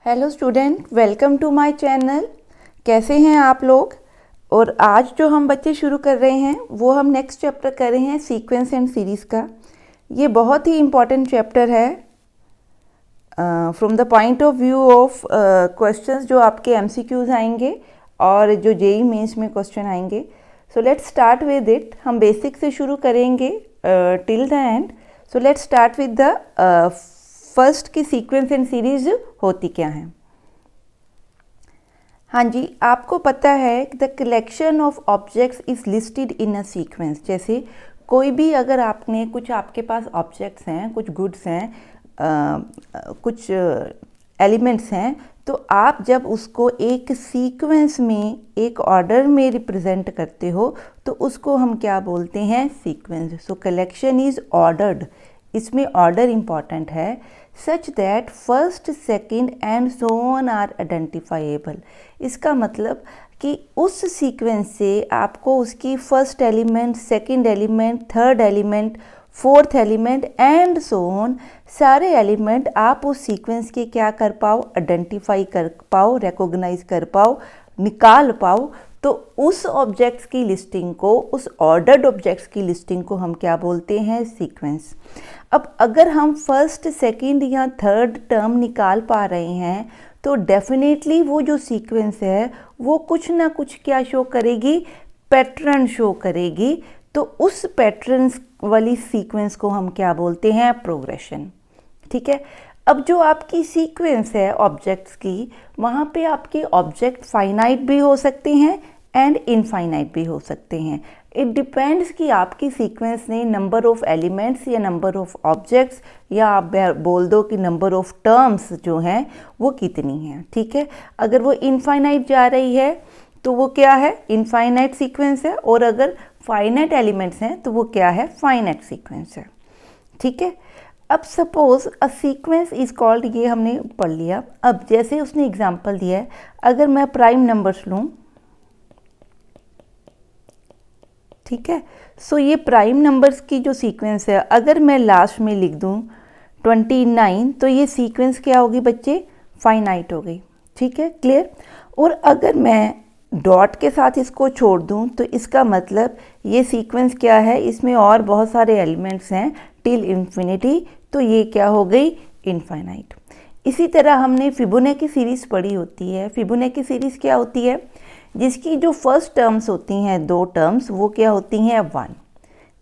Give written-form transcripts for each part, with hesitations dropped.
Hello student, welcome to my channel. कैसे हैं आप लोग। और आज जो हम बच्चे शुरू कर रहे हैं वो हम नेक्स्ट चैप्टर कर रहे हैं सीक्वेंस एंड सीरीज़ का। ये बहुत ही इम्पॉर्टेंट चैप्टर है from the point of view of questions जो आपके एमसीक्यूज आएंगे और जो जेईई मेंस में क्वेश्चन आएंगे। So let's start with it. हम बेसिक से शुरू करेंगे till the end. So let's start with the first की सीक्वेंस एंड सीरीज होती क्या है। हाँ जी, आपको पता है the collection of objects is listed in a sequence. जैसे कोई भी अगर आपने कुछ आपके पास ऑब्जेक्ट्स हैं, कुछ गुड्स हैं, कुछ एलिमेंट्स हैं, तो आप जब उसको एक सीक्वेंस में एक ऑर्डर में रिप्रेजेंट करते हो तो उसको हम क्या बोलते हैं, sequence. So collection is ordered, इसमें ऑर्डर इम्पॉर्टेंट है। Such that first second and so on are identifiable. इसका मतलब कि उस सीक्वेंस से आपको उसकी first element, second element, third element, fourth element and so on सारे एलिमेंट आप उस सीक्वेंस के क्या कर पाओ, आइडेंटिफाई कर पाओ, रिकॉग्नाइज कर पाओ, निकाल पाओ। तो उस ऑब्जेक्ट्स की लिस्टिंग को, उस ऑर्डर्ड ऑब्जेक्ट्स की लिस्टिंग को हम क्या बोलते हैं, सीक्वेंस। अब अगर हम फर्स्ट, सेकंड या थर्ड टर्म निकाल पा रहे हैं तो डेफिनेटली वो जो सीक्वेंस है वो कुछ ना कुछ क्या शो करेगी, पैटर्न शो करेगी। तो उस पैटर्न वाली सीक्वेंस को हम क्या बोलते हैं, प्रोग्रेशन। ठीक है। अब जो आपकी सीक्वेंस है ऑब्जेक्ट्स की, वहाँ पे आपके ऑब्जेक्ट फाइनाइट भी हो सकते हैं एंड इनफाइनाइट भी हो सकते हैं। इट डिपेंड्स कि आपकी सीक्वेंस ने नंबर ऑफ एलिमेंट्स या नंबर ऑफ ऑब्जेक्ट्स या आप बोल दो कि नंबर ऑफ टर्म्स जो हैं वो कितनी हैं। ठीक है। अगर वो इनफाइनाइट जा रही है तो वो क्या है, इनफाइनाइट सीक्वेंस है, और अगर फाइनाइट एलिमेंट्स हैं तो वो क्या है, फाइनाइट सीक्वेंस है। ठीक है। अब suppose a sequence is called, ये हमने पढ़ लिया। अब जैसे उसने एग्जांपल दिया है, अगर मैं प्राइम नंबर्स लूँ, ठीक है। सो ये प्राइम नंबर्स की जो सीक्वेंस है, अगर मैं लास्ट में लिख दूँ 29, तो ये सीक्वेंस क्या होगी बच्चे, फाइनाइट हो गई। ठीक है, क्लियर। और अगर मैं डॉट के साथ इसको छोड़ दूं तो इसका मतलब ये सीक्वेंस क्या है, इसमें और बहुत सारे एलिमेंट्स हैं टिल इन्फिनिटी, तो ये क्या हो गई, इनफाइनाइट। इसी तरह हमने फिबोनाची सीरीज़ पढ़ी होती है। फिबोनाची सीरीज़ क्या होती है, जिसकी जो फर्स्ट टर्म्स होती हैं, दो टर्म्स, वो क्या होती हैं, 1।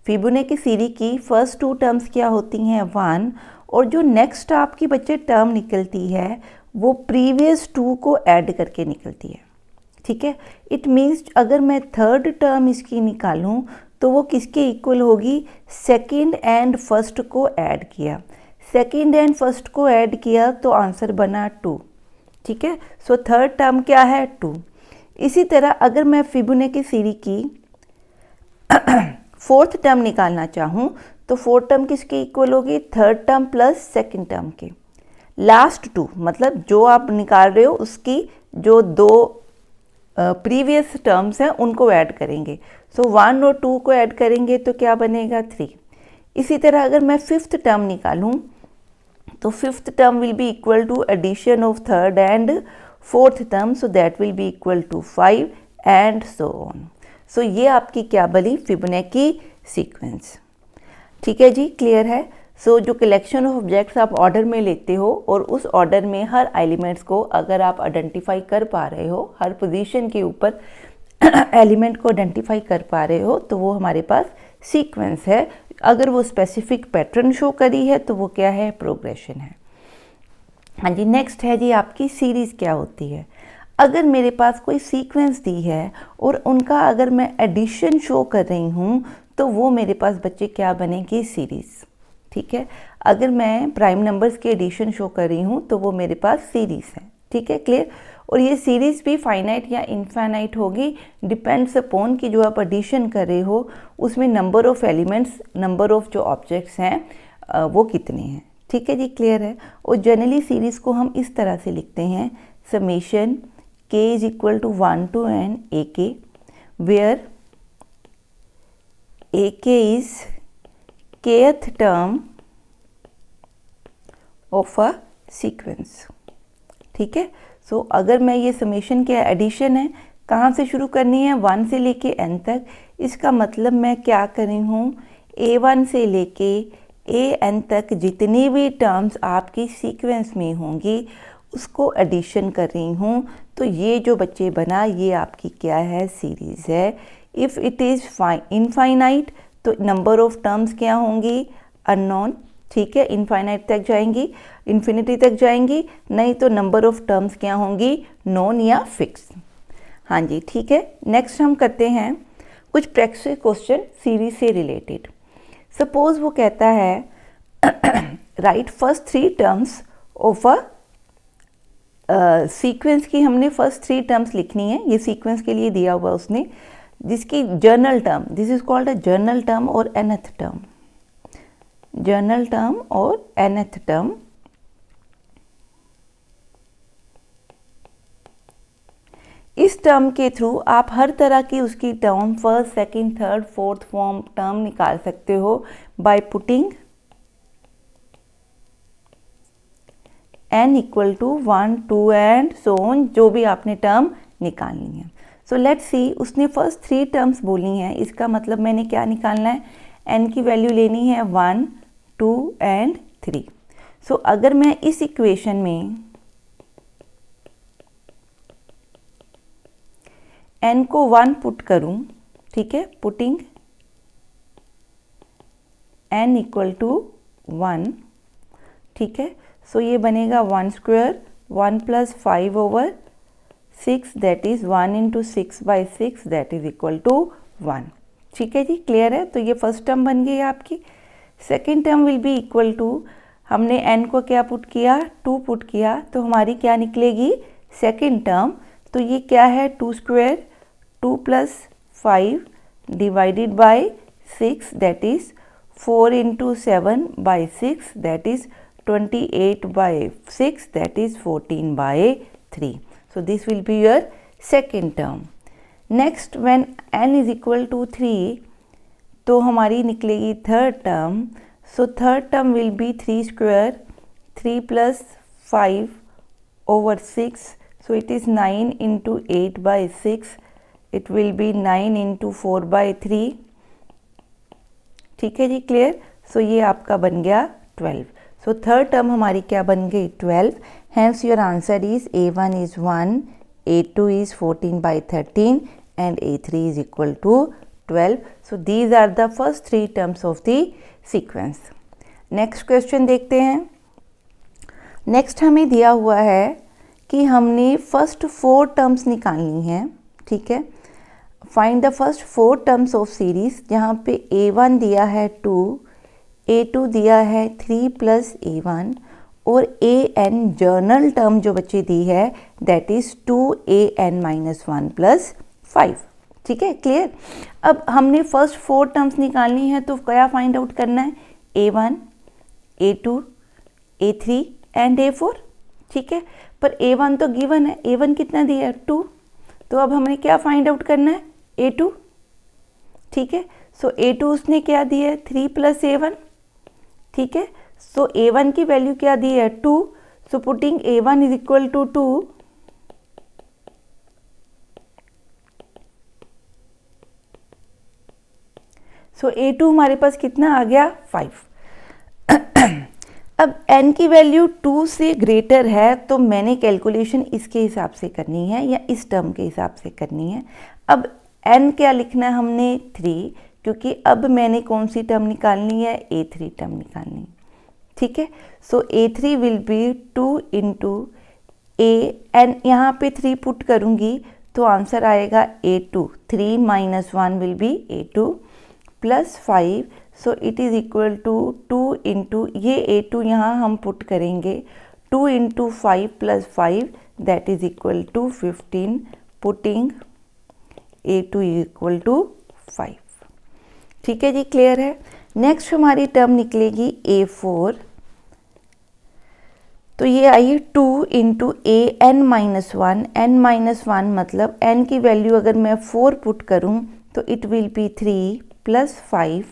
फिबोनाची सीरीज की फर्स्ट टू टर्म्स क्या होती हैं, 1। और जो नेक्स्ट आपकी बच्चे टर्म निकलती है वो प्रीवियस टू को ऐड करके निकलती है। ठीक है। इट मीन्स अगर मैं थर्ड टर्म इसकी निकालूं तो वो किसके इक्वल होगी, सेकंड एंड फर्स्ट को ऐड किया। सेकंड एंड फर्स्ट को ऐड किया तो आंसर बना 2। ठीक है। सो थर्ड टर्म क्या है, 2। इसी तरह अगर मैं फिबोनाची सीरीज की फोर्थ टर्म निकालना चाहूँ तो फोर्थ टर्म किसके इक्वल होगी, third term plus second term के। लास्ट 2 मतलब जो आप निकाल रहे हो उसकी जो दो प्रीवियस टर्म्स हैं उनको ऐड करेंगे। सो 1 और 2 को ऐड करेंगे तो क्या बनेगा, 3। इसी तरह अगर मैं फिफ्थ टर्म निकालूं तो fifth term will be equal to addition of third and fourth term, so that will be equal to 5 and so on. So ये आपकी क्या बनी, फिबोनाची सीक्वेंस। ठीक है जी, क्लियर है। सो जो कलेक्शन ऑफ ऑब्जेक्ट्स आप ऑर्डर में लेते हो और उस ऑर्डर में हर एलिमेंट्स को अगर आप आइडेंटिफाई कर पा रहे हो, हर पोजीशन के ऊपर एलिमेंट को आइडेंटिफाई कर पा रहे हो, तो वो हमारे पास सीक्वेंस है। अगर वो स्पेसिफिक पैटर्न शो करी है तो वो क्या है, प्रोग्रेशन है। हाँ जी, नेक्स्ट है जी आपकी सीरीज़ क्या होती है। अगर मेरे पास कोई सीक्वेंस दी है और उनका अगर मैं एडिशन शो कर रही हूँ तो वो मेरे पास बच्चे क्या बनेगी, सीरीज़। ठीक है। अगर मैं प्राइम नंबर्स के एडिशन शो कर रही हूँ तो वो मेरे पास सीरीज़ है। ठीक है, क्लियर। और ये सीरीज़ भी फाइनाइट या इनफाइनाइट होगी, डिपेंड्स अपॉन कि जो आप एडिशन कर रहे हो उसमें number of elements, number of जो ऑब्जेक्ट्स हैं वो कितने हैं। ठीक है जी, क्लियर है। और जनरली सीरीज़ को हम इस तरह से लिखते हैं, summation k is equal to 1 to n ak, where ak is kth term of a sequence. ठीक है। सो अगर मैं ये समेशन क्या एडिशन है, कहाँ से शुरू करनी है, 1 से लेके n तक। इसका मतलब मैं क्या कर रही हूँ, a1 से लेके an तक जितनी भी टर्म्स आपकी सीक्वेंस में होंगी उसको एडिशन कर रही हूँ। तो ये जो बच्चे बना, ये आपकी क्या है, सीरीज़ है। इफ़ इट इज़ इनफाइनाइट तो नंबर ऑफ टर्म्स क्या होंगी, अननोन, ठीक है, इनफाइनाइट तक जाएंगी, इन्फिनिटी तक जाएंगी, नहीं तो नंबर ऑफ टर्म्स क्या होंगी, नोन या फिक्स। हाँ जी, ठीक है। नेक्स्ट हम करते हैं कुछ प्रैक्टिस क्वेश्चन सीरीज से रिलेटेड। सपोज वो कहता है right first 3 terms of a sequence की हमने फर्स्ट 3 टर्म्स लिखनी है। ये सीक्वेंस के लिए दिया हुआ उसने, जिसकी general term, this is called a general term और nth टर्म, जर्नल टर्म और nth टर्म। इस टर्म के थ्रू आप हर तरह की उसकी term first, second, third, fourth form term निकाल सकते हो by putting n equal to 1, 2 and so on, जो भी आपने टर्म निकालनी है। सो लेट्स सी, उसने फर्स्ट 3 टर्म्स बोली हैं, इसका मतलब मैंने क्या निकालना है, n की वैल्यू लेनी है 1, 2 एंड 3। सो अगर मैं इस इक्वेशन में n को 1 पुट करूं, ठीक है, पुटिंग n इक्वल टू 1, ठीक है। सो ये बनेगा 1 square 1 plus 5 over 6 that is 1 into 6/6 that is equal to 1, ठीक है जी, क्लियर है। तो ये फर्स्ट टर्म बन गई आपकी। Second term will be equal to, हमने n को क्या पुट किया, 2 पुट किया, तो हमारी क्या निकलेगी, सेकेंड टर्म। तो ये क्या है, 2 square 2 plus 5 divided by 6 that is 4 into 7/6 that is 28/6 that is 14/3. So this will be your second term. Next when n is equal to 3 तो हमारी निकलेगी third term. So third term will be 3 square 3 plus 5 over 6. So it is 9 into 8/6. It will be 9 into 4/3. ठीक है जी, clear. सो ये आपका बन गया 12। सो थर्ड टर्म हमारी क्या बन गई, 12। Hence your answer is a1 is 1, a2 is 14/13 and a3 is equal to 12. So these are the first 3 terms of the sequence. Next question देखते हैं। नेक्स्ट हमें दिया हुआ है कि हमने फर्स्ट 4 टर्म्स निकालनी है, ठीक है। Find the first 4 terms of series, जहाँ पे a1 दिया है 2, a2 दिया है 3 प्लस a1 और an जर्नल टर्म जो बच्चे दी है दैट इज 2an-1 प्लस 5, ठीक है, क्लियर। अब हमने फर्स्ट 4 टर्म्स निकालनी है, तो क्या फाइंड आउट करना है, a1, a2, a3 and a4, ठीक है। पर a1 तो गिवन है, a1 कितना दिया है, 2, तो अब हमने क्या फाइंड आउट करना है, a2, ठीक है। सो a2 उसने क्या दिया है, 3 प्लस a1, ठीक है। सो a1 की वैल्यू क्या दी है, 2। So putting a1 is equal to 2, so a2 हमारे पास कितना आ गया, 5। अब n की वैल्यू 2 से ग्रेटर है, तो मैंने कैलकुलेशन इसके हिसाब से करनी है या इस टर्म के हिसाब से करनी है। अब n क्या लिखना है हमने, 3, क्योंकि अब मैंने कौन सी टर्म निकालनी है, a3 टर्म निकालनी है, ठीक है। सो a3 will be 2 into a and यहाँ पे 3 पुट करूँगी तो आंसर आएगा a2, 3 - 1 will be a2 plus 5। So it is equal to 2 into, ये a2 यहाँ हम पुट करेंगे, 2 into 5 plus 5 that is equal to 15, putting a2 equal to 5, ठीक है जी, क्लियर है। नेक्स्ट हमारी टर्म निकलेगी a4, तो ये आई 2 इंटू an-1, n-1 मतलब n की वैल्यू अगर मैं 4 पुट करूँ तो it will be 3 plus 5,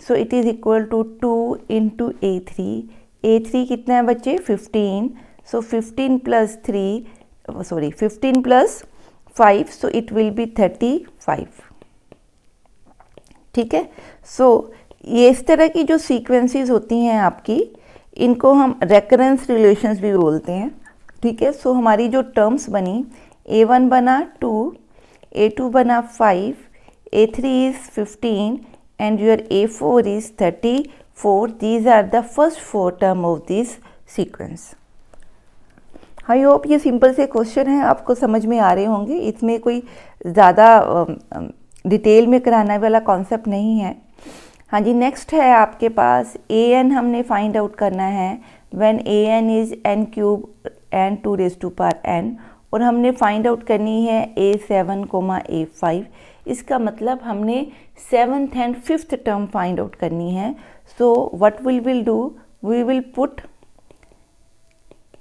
so it is equal to 2 into a3 कितना है बच्चे, 15, So 15 plus 3, sorry, 15 plus 5, so it will be 35. ठीक है. So ये इस तरह की जो सीक्वेंसेस होती हैं आपकी, इनको हम रेकरेंस रिलेशंस भी बोलते हैं. ठीक है. सो हमारी जो टर्म्स बनी, A1 बना 2, A2 बना 5, A3 is 15 and your A4 is 34. These are the first 4 term of this sequence. I hope ये सिंपल से क्वेश्चन है, आपको समझ में आ रहे होंगे. इसमें कोई ज़्यादा डिटेल में कराने वाला कॉन्सेप्ट नहीं है. हाँ जी. नेक्स्ट है आपके पास an हमने फाइंड आउट करना है. When an is n cube and 2 raise to power n, और हमने फाइंड आउट करनी है a7, a5. इसका मतलब हमने 7th and 5th term find out करनी है. So what will do, we will put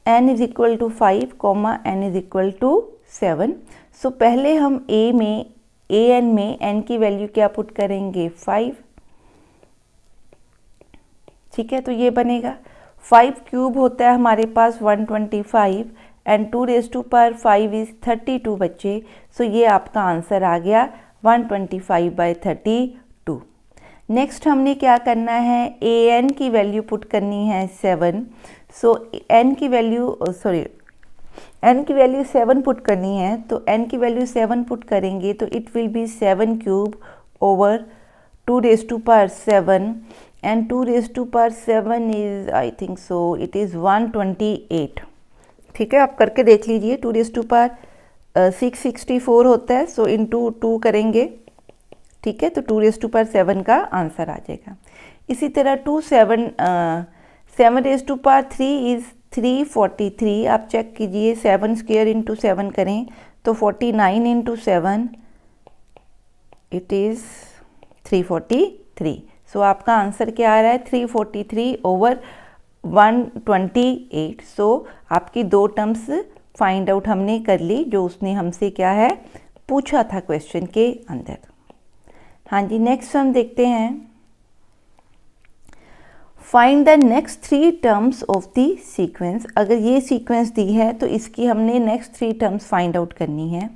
n is equal to 5, n is equal to 7. So पहले हम an में n की वैल्यू क्या पुट करेंगे, 5. ठीक है. तो ये बनेगा 5 क्यूब होता है हमारे पास 125 and 2 raise to power 5 is 32 बच्चे. सो ये आपका आंसर आ गया 125/32. नेक्स्ट हमने क्या करना है, an की वैल्यू पुट करनी है 7. सो n की वैल्यू 7 पुट करनी है. तो n की वैल्यू 7 पुट करेंगे तो it will be 7 cube over 2 raise to power 7 and 2 raise to power 7 is I think so it is 128. ठीक है. आप करके देख लीजिए. 2 रेज़ टू पावर 664 होता है. सो इंटू 2 करेंगे. ठीक है. तो 2 रेज़ टू पावर 7 का आंसर आ जाएगा. इसी तरह 7 रेज़ टू पावर 3 इज़ 343. आप चेक कीजिए. 7 स्क्वायर इंटू 7 करें तो 49 इंटू 7 इट इज़ 343. सो आपका आंसर क्या आ रहा है, 343 ओवर 128. सो आपकी 2 टर्म्स फाइंड आउट हमने कर ली, जो उसने हमसे क्या है पूछा था क्वेश्चन के अंदर. हाँ जी. नेक्स्ट हम देखते हैं, find the next 3 terms of the sequence. अगर ये सीक्वेंस दी है तो इसकी हमने नेक्स्ट 3 टर्म्स फाइंड आउट करनी है.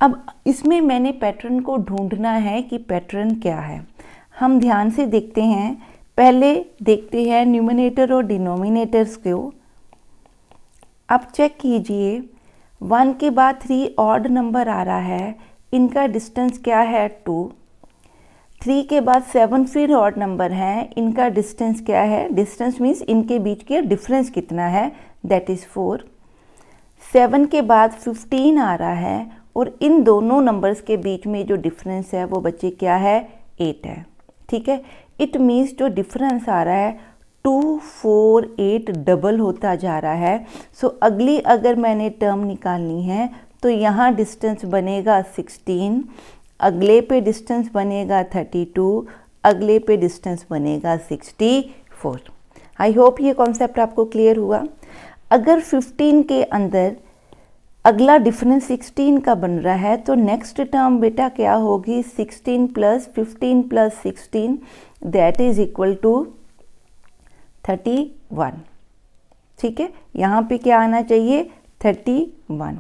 अब इसमें मैंने पैटर्न को ढूंढना है कि पैटर्न क्या है. हम ध्यान से देखते हैं. पहले देखते हैं न्यूमरेटर और डिनोमिनेटर्स को. अब चेक कीजिए, 1 के बाद 3 ऑड नंबर आ रहा है, इनका डिस्टेंस क्या है 2. 3 के बाद 7 फिर ऑड नंबर है, इनका डिस्टेंस क्या है, डिस्टेंस मीन्स इनके बीच के डिफरेंस कितना है, दैट इज़ 4. 7 के बाद 15 आ रहा है और इन दोनों नंबर्स के बीच में जो डिफरेंस है वो बच्चे क्या है, 8 है. ठीक है. इट मीन्स जो डिफरेंस आ रहा है 2, 4, 8 डबल होता जा रहा है. सो अगली अगर मैंने टर्म निकालनी है तो यहाँ डिस्टेंस बनेगा 16, अगले पे डिस्टेंस बनेगा 32, अगले पे डिस्टेंस बनेगा 64. आई होप ये कॉन्सेप्ट आपको क्लियर हुआ. अगर 15 के अंदर अगला डिफरेंस 16 का बन रहा है तो नेक्स्ट टर्म बेटा क्या होगी, 16 plus 15 plus 16 that is equal to 31. ठीक है. यहाँ पे क्या आना चाहिए, 31.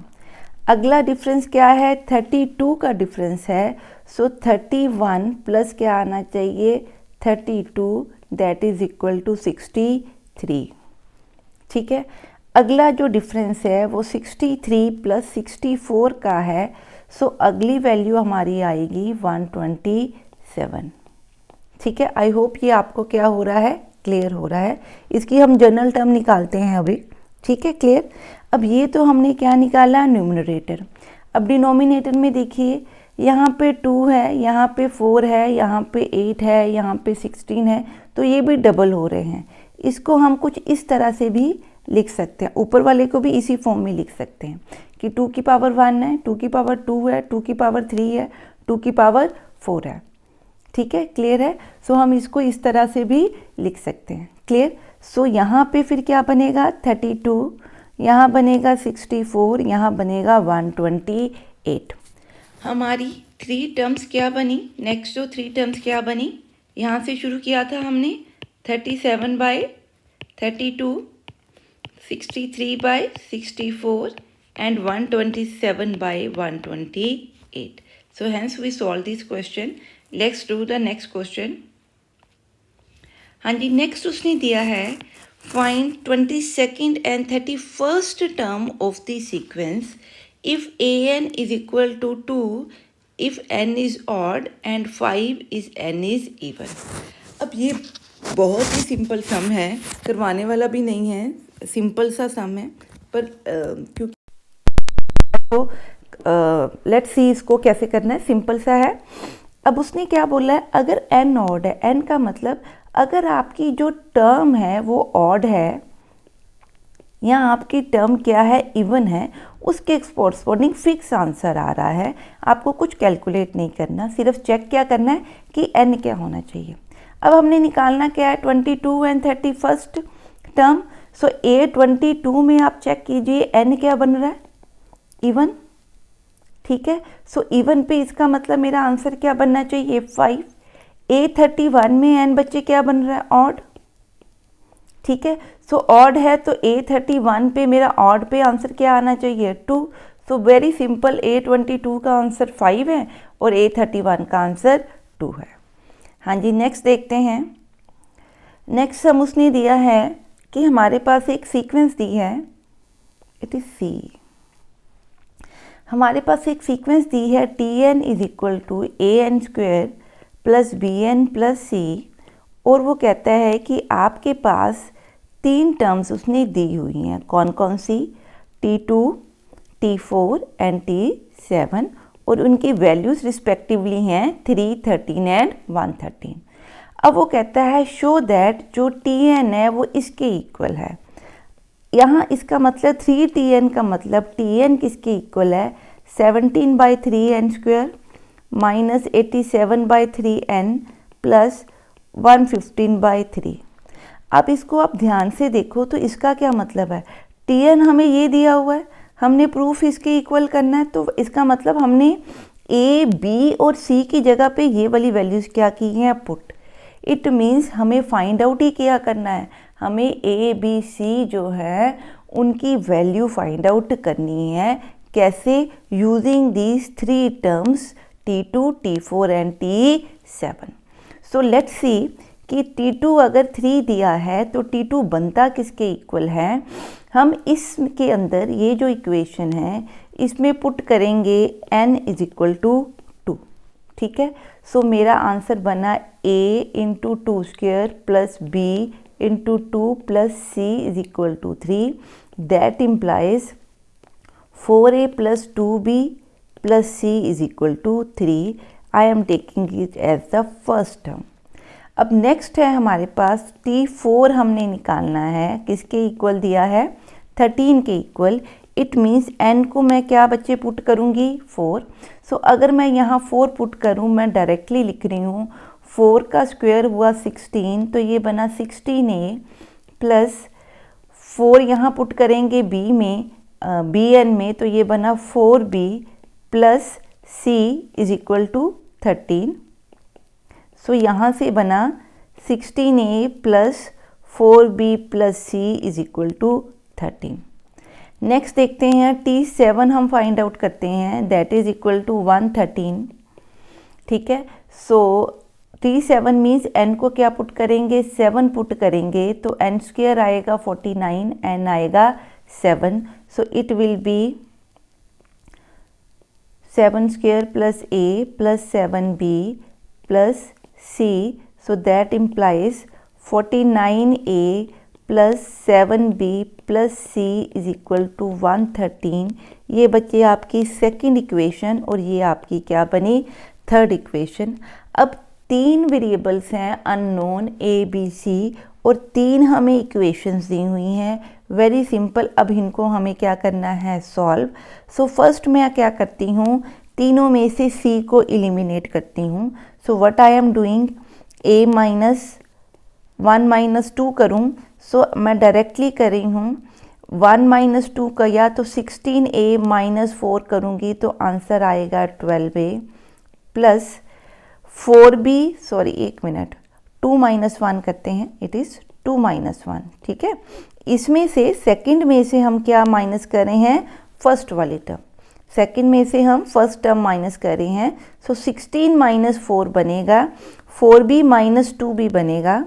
अगला डिफरेंस क्या है, 32 का डिफरेंस है. सो 31 प्लस क्या आना चाहिए, 32 दैट इज इक्वल टू 63. ठीक है. अगला जो डिफरेंस है वो 63 प्लस 64 का है. सो अगली वैल्यू हमारी आएगी 127. ठीक है. आई होप ये आपको क्या हो रहा है, क्लियर हो रहा है. इसकी हम जनरल टर्म निकालते हैं अभी. ठीक है, क्लियर. अब ये तो हमने क्या निकाला, न्यूमरेटर. अब डिनोमिनेटर में देखिए, यहाँ पे 2 है, यहाँ पे 4 है, यहाँ पे 8 है, यहाँ पे 16 है, तो ये भी डबल हो रहे हैं. इसको हम कुछ इस तरह से भी लिख सकते हैं. ऊपर वाले को भी इसी फॉर्म में लिख सकते हैं कि 2 की पावर 1 है, 2 की पावर 2 है, 2 की पावर 3 है, 2 की पावर 4 है. ठीक है, क्लियर है. सो हम इसको इस तरह से भी लिख सकते हैं. क्लियर. सो यहाँ पे फिर क्या बनेगा, 32, यहाँ बनेगा 64, यहाँ बनेगा 128. हमारी 3 टर्म्स क्या बनी, नेक्स्ट जो 3 टर्म्स क्या बनी, यहाँ से शुरू किया था हमने 37/32. 63 by 64 and 127 by 128. So hence we solve this question. Let's do the next question. हाँ जी, नेक्स्ट उसने दिया है find 22nd and 31st term of the sequence if an is equal to 2, if n is odd and 5 is n is even. अब ये बहुत ही simple सम है, करवाने वाला भी नहीं है, सिंपल सा सम है, पर क्योंकि तो लेट्स सी इसको कैसे करना है, सिंपल सा है। अब उसने क्या बोला है, अगर n ऑड है, n का मतलब अगर आपकी जो टर्म है वो ऑड है या आपकी टर्म क्या है, इवन है, उसके कॉरस्पॉन्डिंग फिक्स आंसर आ रहा है। आपको कुछ कैलकुलेट नहीं करना, सिर्फ चेक क्या करना है कि n क्या होना चाहिए। अब हमने निकालना क्या है, 22 and 31st term. So A22 में आप चेक कीजिए n क्या बन रहा है, इवन, ठीक है। सो इवन पे इसका मतलब मेरा आंसर क्या बनना चाहिए, 5। A31 में n बच्चे क्या बन रहा है, ऑड, ठीक है। सो ऑड है तो A31 पे मेरा ऑड पे आंसर क्या आना चाहिए, 2। सो वेरी सिंपल, A22 का आंसर 5 है और A31 का आंसर 2 है। हाँ जी, नेक्स्ट देखते हैं। नेक्स्ट हम उसने दिया है कि हमारे पास एक सीक्वेंस दी है, इट इज C। हमारे पास एक सीक्वेंस दी है Tn is equal to an square plus bn plus c, और वो कहता है कि आपके पास 3 टर्म्स उसने दी हुई हैं। कौन कौन सी, T2, T4 एंड T7, और उनकी वैल्यूज़ रिस्पेक्टिवली हैं 3, 13 एंड 113। अब वो कहता है शो दैट जो Tn है वो इसके इक्वल है। यहाँ इसका मतलब 3Tn का मतलब Tn किसके इक्वल है, 17 by 3n square minus 87 by 3n plus 115 by 3। अब इसको आप ध्यान से देखो तो इसका क्या मतलब है, Tn हमें ये दिया हुआ है, हमने प्रूफ इसके इक्वल करना है, तो इसका मतलब हमने A, B और C की जगह पे ये वाली वैल्यूज़ क्या की हैं, पुट। इट मीन्स हमें फाइंड आउट ही क्या करना है, हमें A, B, C जो है उनकी वैल्यू फाइंड आउट करनी है। कैसे, using these 3 terms T2, T4 and T7। So let's see कि T2 अगर 3 दिया है तो T2 बनता किसके इक्वल है। हम इसके अंदर ये जो इक्वेशन है इसमें पुट करेंगे n इज इक्वल टू 2, ठीक है। सो मेरा आंसर बना A into 2 square plus B into 2 plus C is equal to 3। That implies 4A plus 2B plus C is equal to 3। I am taking it as the first term. अब next है हमारे पास T4 हमने निकालना है, किसके equal दिया है, 13 के इक्वल। इट मीन्स n को मैं क्या बच्चे पुट करूँगी, 4। सो अगर मैं यहाँ 4 पुट करूँ, मैं डायरेक्टली लिख रही हूँ 4 का स्क्वायर हुआ 16, तो ये बना 16A प्लस 4 यहाँ पुट करेंगे B में, Bn में, तो ये बना 4B plus C is equal to 13। So यहाँ से बना 16A plus 4B plus C is equal to 13। Next देखते हैं T7 हम फाइंड आउट करते हैं, दैट इज इक्वल टू 113, ठीक है। सो T7 मीन्स n को क्या पुट करेंगे, 7 पुट करेंगे, तो n स्क्वेयर आएगा 49, n आएगा 7। So it will be 7 square plus A plus 7B plus C। So that implies 49A plus 7B plus C is equal to 113। ये बच्चे आपकी सेकंड इक्वेशन और ये आपकी क्या बनी, थर्ड इक्वेशन। अब 3 वेरिएबल्स हैं अननोन A, B, C और 3 हमें इक्वेशंस दी हुई हैं। वेरी सिंपल, अब इनको हमें क्या करना है, सॉल्व। सो फर्स्ट मैं क्या करती हूँ, तीनों में से C को एलिमिनेट करती हूँ। So what I am doing, A minus 1 minus 2 करूँ, सो मैं डायरेक्टली कर रही हूँ 1 माइनस 2 का, या तो 16A माइनस 4 करूँगी तो आंसर आएगा 12A प्लस 4B, सॉरी एक मिनट, 2 माइनस 1 करते हैं, इट इज़ 2 माइनस 1, ठीक है। इसमें से सेकंड में से हम क्या माइनस कर रहे हैं, फर्स्ट वाली टर्म, सेकंड में से हम फर्स्ट टर्म माइनस कर रहे हैं। सो 16 माइनस 4 बनेगा 4b माइनस 2b बनेगा,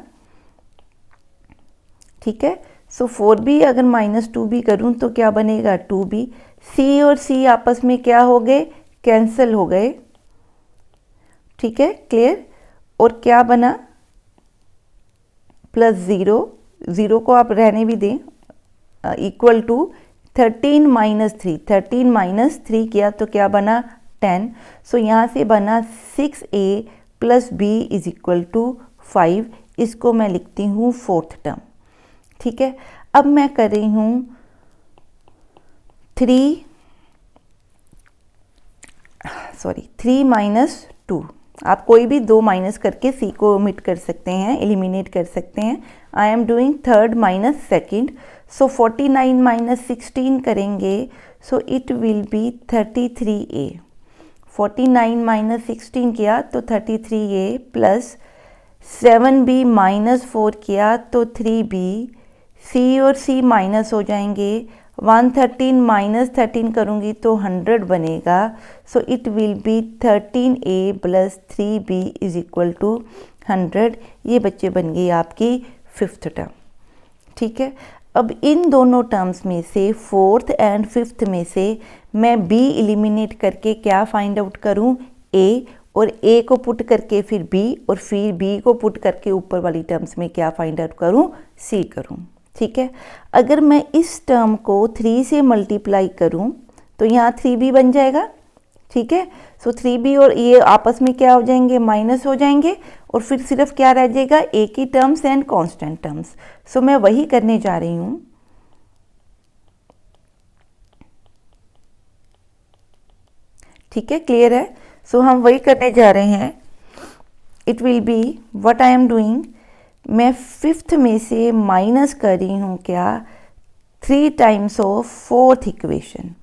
ठीक है। सो 4b अगर माइनस 2b करूँ तो क्या बनेगा 2b, c और c आपस में क्या हो गए, कैंसिल हो गए, ठीक है, क्लियर। और क्या बना, प्लस 0, 0 को आप रहने भी दें, इक्वल टू 13 माइनस 3, 13 माइनस 3 किया तो क्या बना 10। सो यहाँ से बना 6a plus b is equal to 5। इसको मैं लिखती हूँ फोर्थ टर्म, ठीक है। अब मैं कर रही हूँ 3 माइनस 2। आप कोई भी 2 माइनस करके c को ओमिट कर सकते हैं, एलिमिनेट कर सकते हैं। I am doing third minus second. So 49 minus 16 करेंगे, सो it will B 33a। 49 minus 16 किया तो 33a प्लस 7b माइनस 4 किया तो 3b, c और c माइनस हो जाएंगे, 113 माइनस 13 करूँगी तो 100 बनेगा। So it will be 13a plus 3b is equal to 100। ये बच्चे बन गई आपकी फिफ्थ टर्म, ठीक है। अब इन दोनों टर्म्स में से फोर्थ एंड फिफ्थ में से मैं b एलिमिनेट करके क्या फाइंड आउट करूँ, a, और a को पुट करके फिर b, और फिर b को पुट करके ऊपर वाली टर्म्स में क्या फाइंड आउट करूँ, c करूँ, ठीक है। अगर मैं इस टर्म को 3 से मल्टीप्लाई करूं तो यहाँ 3b बन जाएगा, ठीक है। सो 3b और ये आपस में क्या हो जाएंगे, माइनस हो जाएंगे, और फिर सिर्फ क्या रह जाएगा, a की टर्म्स एंड कांस्टेंट टर्म्स। सो मैं वही करने जा रही हूँ, ठीक है, क्लियर है। सो हम वही करने जा रहे हैं। It will be what I am doing, मैं फिफ्थ में से माइनस कर रही हूँ क्या, 3 टाइम्स ऑफ फोर्थ इक्वेशन,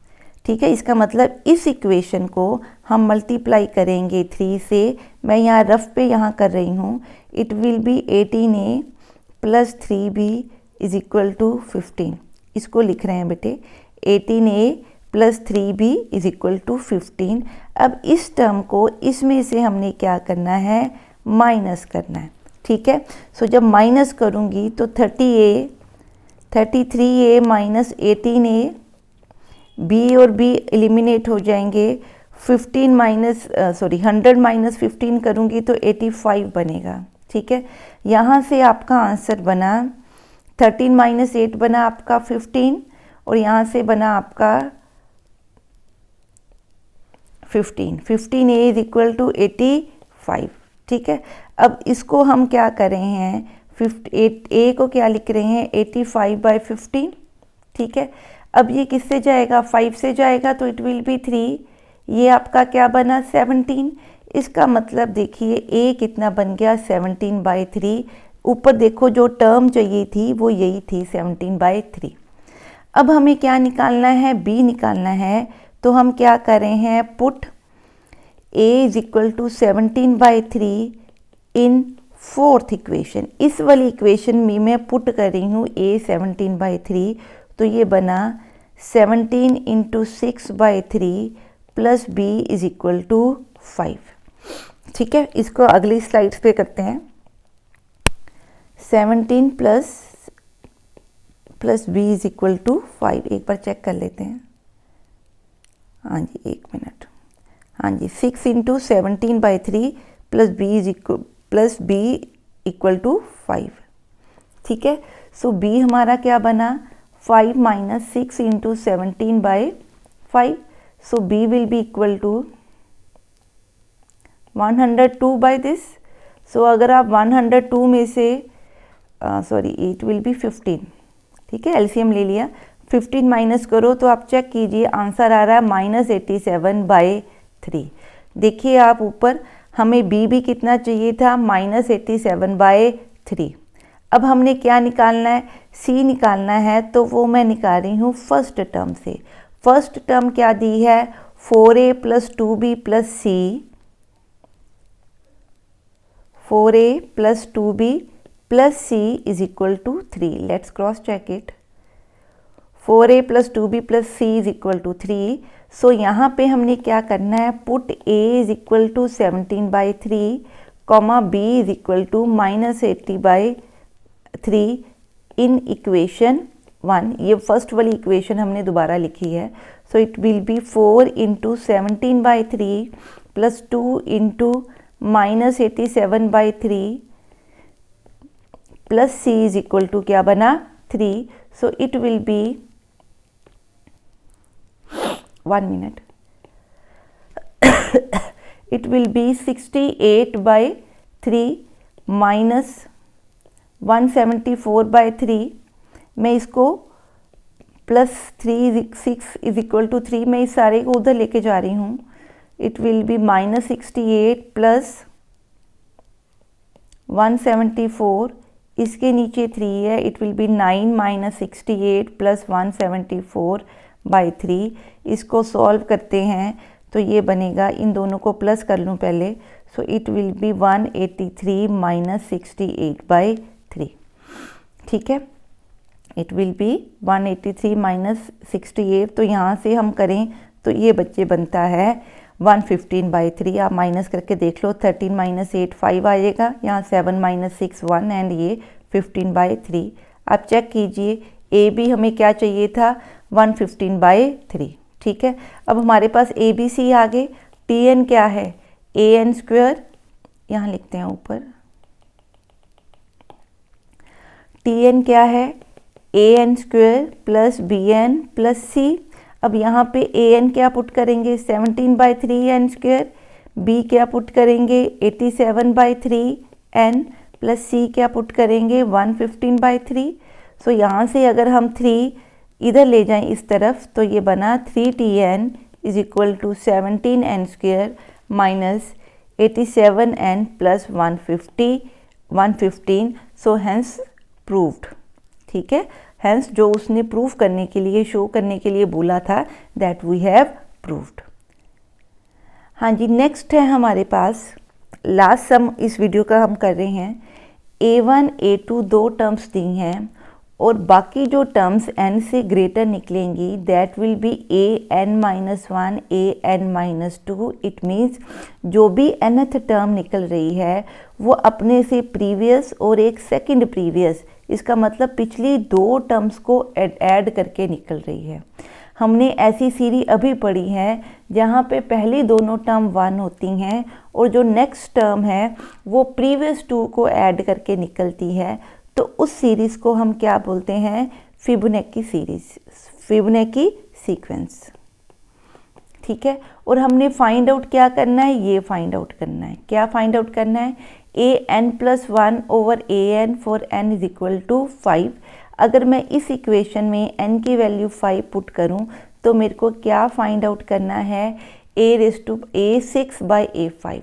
ठीक है। इसका मतलब इस इक्वेशन को हम मल्टीप्लाई करेंगे 3 से। मैं यहाँ रफ पे यहाँ कर रही हूँ। It will be 18a plus 3b is equal to 15। इसको लिख रहे हैं बेटे, 18a plus 3b is equal to 15। अब इस टर्म को इसमें से हमने क्या करना है, माइनस करना है, ठीक है। सो जब माइनस करूँगी तो 33a माइनस 18a, b और b एलिमिनेट हो जाएंगे, 100 माइनस 15 करूँगी तो 85 बनेगा, ठीक है। यहाँ से आपका आंसर बना 13 माइनस 8 बना आपका 15, और यहाँ से बना आपका 15a इज इक्वल टू 85, ठीक है। अब इसको हम क्या कर रहे हैं, 58a को क्या लिख रहे हैं, 85/15, ठीक है। अब ये किससे जाएगा, 5 से जाएगा, तो इट विल बी 3। ये आपका क्या बना, 17। इसका मतलब देखिए a कितना बन गया, 17/3। ऊपर देखो जो टर्म चाहिए थी वो यही थी, 17/3। अब हमें क्या निकालना है, b निकालना है। तो हम क्या कर रहे हैं, put a is equal to 17/3 in fourth equation. इस वाली इक्वेशन में मैं पुट कर रही हूँ a 17/3, तो ये बना 17 into 6/3 plus b is equal to 5, ठीक है। इसको अगली स्लाइड्स पे करते हैं। 17 plus b is equal to 5। एक बार चेक कर लेते हैं, हाँ जी, एक मिनट, हाँ जी, 6 into 17/3 plus b equal to 5, ठीक है। सो b हमारा क्या बना, 5 minus 6 into 17/5। So b will be equal to 102 by this. So अगर आप 102 में से इट विल बी 15, ठीक है, एलसीएम ले लिया, 15 माइनस करो तो आप चेक कीजिए, आंसर आ रहा है -87/3। देखिए आप ऊपर, हमें b भी कितना चाहिए था, -87/3। अब हमने क्या निकालना है, c निकालना है, तो वो मैं निकाल रही हूँ फर्स्ट टर्म से। फर्स्ट टर्म क्या दी है, 4a plus 2b plus c, 4a plus 2b plus C is equal to 3. Let's cross check it. 4a plus 2b plus C is equal to 3. So यहाँ पे हमने क्या करना है, put a is equal to 17/3 comma b is equal to -80/3 in equation 1. ये first वाली equation हमने दोबारा लिखी है. सो it will be 4 into 17/3 plus 2 into -87/3 plus c is equal to क्या बना 3. So it will be 1 minute. It will be 68/3 minus 174/3. मैं इसको प्लस 6 इज इक्वल टू 3, मैं इस सारे को उधर लेके जा रही हूँ. इट विल बी -68 प्लस 174, इसके नीचे 3 है. It will B 9 - 68 plus 174/3. इसको सॉल्व करते हैं तो ये बनेगा, इन दोनों को प्लस कर लूँ पहले. सो इट विल बी 183 - 68/3. ठीक है, इट विल बी 183 - 68. तो यहाँ से हम करें तो ये बच्चे बनता है 115/3. आप माइनस करके देख लो. 13 - 8 5 आएगा, यहाँ 7 - 6 1 एंड ये 15/3. आप चेक कीजिए, ए बी हमें क्या चाहिए था 115/3. ठीक है, अब हमारे पास ए बी सी आ गए. टी एन क्या है, ए एन स्क्वायर, यहाँ लिखते हैं ऊपर. टी एन क्या है, a n square plus b n plus c. अब यहाँ पे ए एन क्या पुट करेंगे 17/3 एन स्क्वायर, बी क्या पुट करेंगे 87/3 एन, प्लस सी क्या पुट करेंगे 115/3. सो यहाँ से अगर हम 3 इधर ले जाएं इस तरफ तो ये बना 3tn इज इक्वल टू 17n square minus 87n plus 115. So hence proved. ठीक है, हैंस जो उसने प्रूव करने के लिए, शो करने के लिए बोला था, दैट वी हैव प्रूव्ड. हाँ जी, नेक्स्ट है हमारे पास लास्ट सम इस वीडियो का हम कर रहे हैं. a1 a2 दो टर्म्स दी हैं और बाकी जो टर्म्स n से ग्रेटर निकलेंगी that will B an-1 an-2. It means जो भी nth टर्म निकल रही है वो अपने से प्रीवियस और एक सेकंड प्रीवियस, इसका मतलब पिछली दो टर्म्स को ऐड करके निकल रही है. हमने ऐसी सीरीज अभी पढ़ी है जहाँ पे पहली दोनों टर्म 1 होती हैं और जो नेक्स्ट टर्म है वो प्रीवियस 2 को ऐड करके निकलती है. तो उस सीरीज़ को हम क्या बोलते हैं, फिबोनाची सीरीज, फिबोनाची सीक्वेंस. ठीक है, और हमने फाइंड आउट क्या करना है, ये फाइंड आउट करना है. क्या फाइंड आउट करना है, an+1 over an for n is equal to 5. अगर मैं इस इक्वेशन में n की वैल्यू 5 पुट करूं तो मेरे को क्या फाइंड आउट करना है, a6/a5.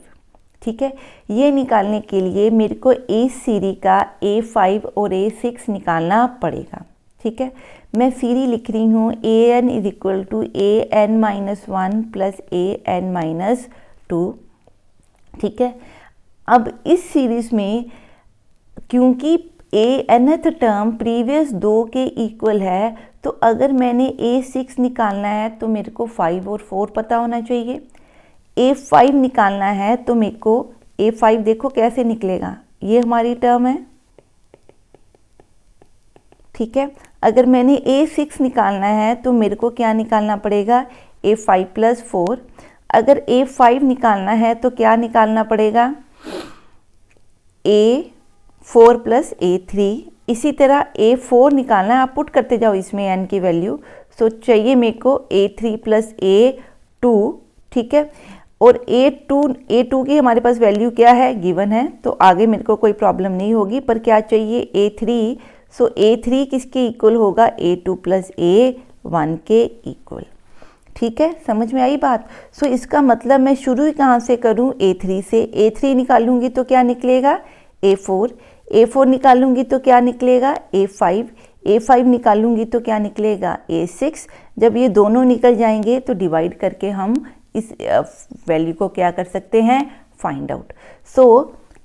ठीक है, ये निकालने के लिए मेरे को इस सीरीज का a5 और a6 निकालना पड़ेगा. ठीक है, मैं सीरीज लिख रही हूँ an is equal to an-1 plus an-2. ठीक है, अब इस सीरीज में क्योंकि nth टर्म प्रीवियस 2 के इक्वल है तो अगर मैंने a6 निकालना है तो मेरे को 5 और 4 पता होना चाहिए. a5 निकालना है तो मेरे को a5 देखो कैसे निकलेगा, ये हमारी टर्म है. ठीक है, अगर मैंने a6 निकालना है तो मेरे को क्या निकालना पड़ेगा, a5 प्लस 4. अगर a5 निकालना है तो क्या निकालना पड़ेगा, a4 प्लस a3. इसी तरह a4 निकालना है, आप पुट करते जाओ इसमें n की वैल्यू. सो चाहिए मेरे को a3 प्लस a2. ठीक है, और a2 की हमारे पास वैल्यू क्या है, गिवन है, तो आगे मेरे को कोई प्रॉब्लम नहीं होगी. पर क्या चाहिए a3. सो a3 किसके इक्वल होगा, a2 प्लस a1 के इक्वल. ठीक है, समझ में आई बात. सो इसका मतलब मैं शुरू ही कहाँ से करूँ, a3 से. a3 निकालूंगी तो क्या निकलेगा, a4 निकालूंगी तो क्या निकलेगा, a5 निकालूंगी तो क्या निकलेगा, a6. जब ये दोनों निकल जाएंगे तो डिवाइड करके हम इस वैल्यू को क्या कर सकते हैं, find out. So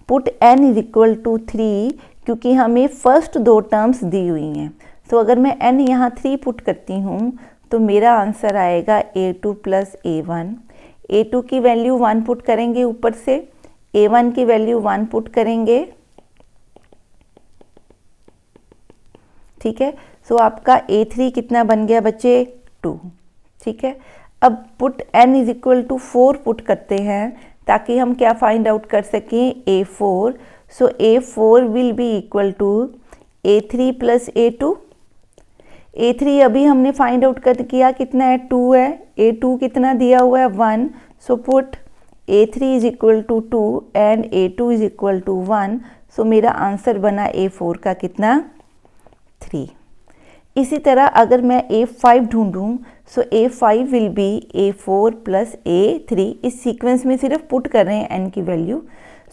put n is equal to 3. क्योंकि हमें फर्स्ट दो टर्म्स दी हुई हैं। तो अगर मैं n यहाँ 3 पुट करती हूँ तो मेरा आंसर आएगा a2 प्लस a1। a2 की वैल्यू 1 पुट करेंगे ऊपर से, a1 की वैल्यू 1 पुट करेंगे, ठीक है। सो आपका a3 कितना बन गया बच्चे 2, ठीक है। अब put n is equal to 4 put करते हैं ताकि हम क्या फाइंड आउट कर सकें a4। So a4 will be equal to a3 plus a2। a3 अभी हमने फाइंड आउट कर किया कितना है 2 है, a2 कितना दिया हुआ है 1। So put a3 is equal to 2 and a2 is equal to 1। So मेरा आंसर बना a4 का कितना 3। इसी तरह अगर मैं a5 ढूंढूं so a5 will be a4 plus a3। इस सीक्वेंस में सिर्फ पुट कर रहे हैं n की वैल्यू।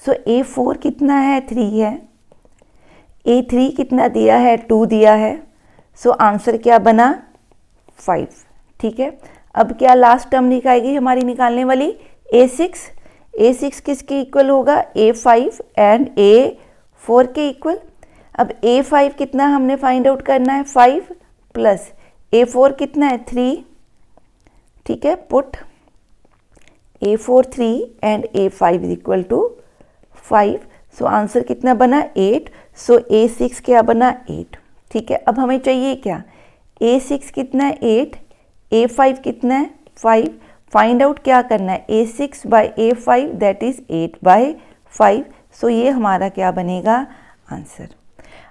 सो a4 कितना है 3 है, a3 कितना दिया है 2 दिया है। सो आंसर क्या बना 5, ठीक है। अब क्या लास्ट टर्म निकालेगी हमारी निकालने वाली a6। a6 किसके इक्वल होगा a5 एंड a4 के इक्वल। अब a5 कितना हमने फाइंड आउट करना है 5 प्लस a4 कितना है 3, ठीक है। Put a4 3 and a5 is equal to 5। So answer कितना बना 8। सो a6 क्या बना 8, ठीक है। अब हमें चाहिए क्या a6 कितना है 8, a5 कितना है 5। फाइंड आउट क्या करना है a6 by a5 that is 8 by 5। सो ये हमारा क्या बनेगा आंसर।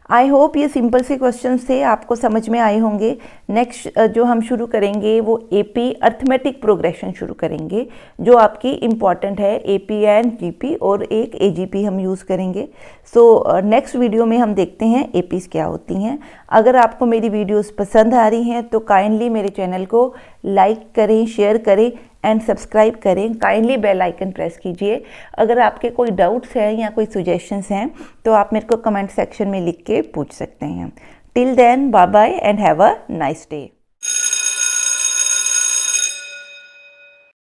आई होप ये सिंपल से क्वेश्चंस थे, आपको समझ में आए होंगे। नेक्स्ट जो हम शुरू करेंगे वो एपी अर्थमेटिक प्रोग्रेशन शुरू करेंगे जो आपकी इम्पॉर्टेंट है, एपी एंड जीपी, और एक एजीपी हम यूज़ करेंगे। सो नेक्स्ट वीडियो में हम देखते हैं एपीज़ क्या होती हैं। अगर आपको मेरी वीडियोस पसंद आ रही हैं तो काइंडली मेरे चैनल को लाइक करें, शेयर करें एंड सब्सक्राइब करें। काइंडली बेल आइकन प्रेस कीजिए। अगर आपके कोई डाउट्स हैं या कोई सजेशंस हैं तो आप मेरे को कमेंट सेक्शन में लिख के पूछ सकते हैं। Till then bye bye and have a nice day.